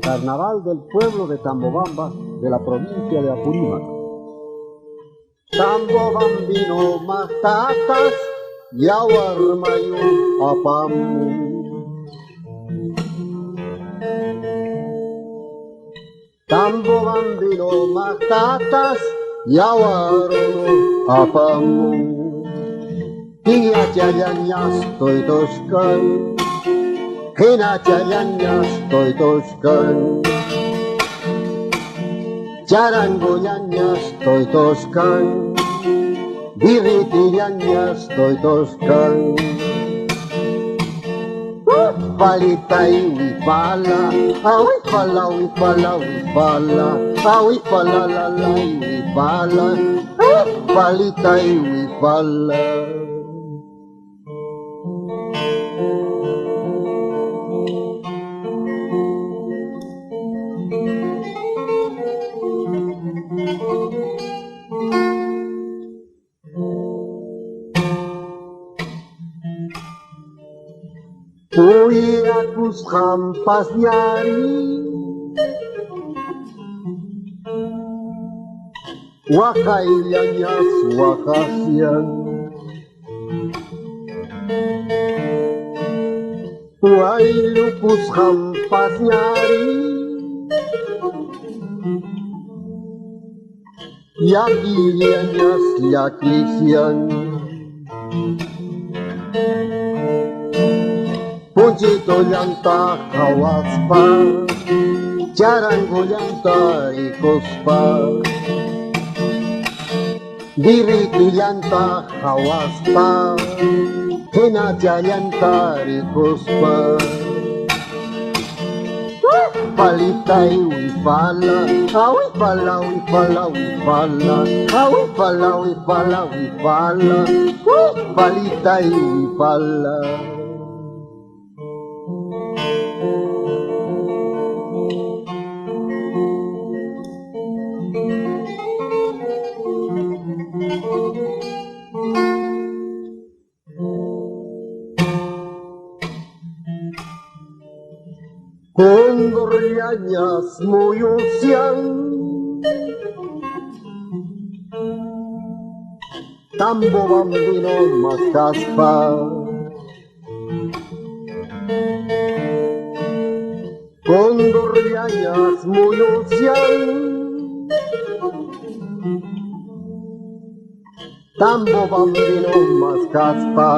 Carnaval del pueblo de Tambobamba, de la provincia de Apurímac. Tambobambino matatas, yawarmayo apamu. Tambobambino matatas, yawarono apamu. Kiñachayañas toitoskan, Kinachayañas toitoskan, Charangoyañas toitoskan, Birritiyañas toitoskan. Palitay wipala, wipala, wipala, wipala, wipala, lalay wipala, palitay wipala. Uyakus hampas nyari, wakailanyas wakasian. Uaylukus hampas nyari, yakilianyas yakisian. Puncito llanta kawaspa, charango llanta ikospa, diriti llanta kawaspa, henacha llanta ikospa. Palitay wipala, wipala, wipala, wipala, wipala, wipala, wipala, palitay wipala. Condoryañas muyusian, Tambobambino mascaspa, Condoryañas muyusian, Tambobambino mascaspa.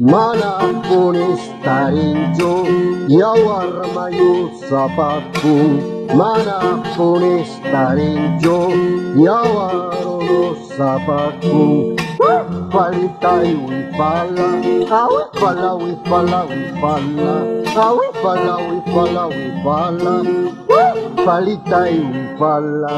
Mana pones tarinjo, yawarmayo zapaku. Mana pones tarinjo, yawarono zapaku. Palitay wipala, wipala, wipala, wipala, wipala, wipala, wipala, palitay wipala.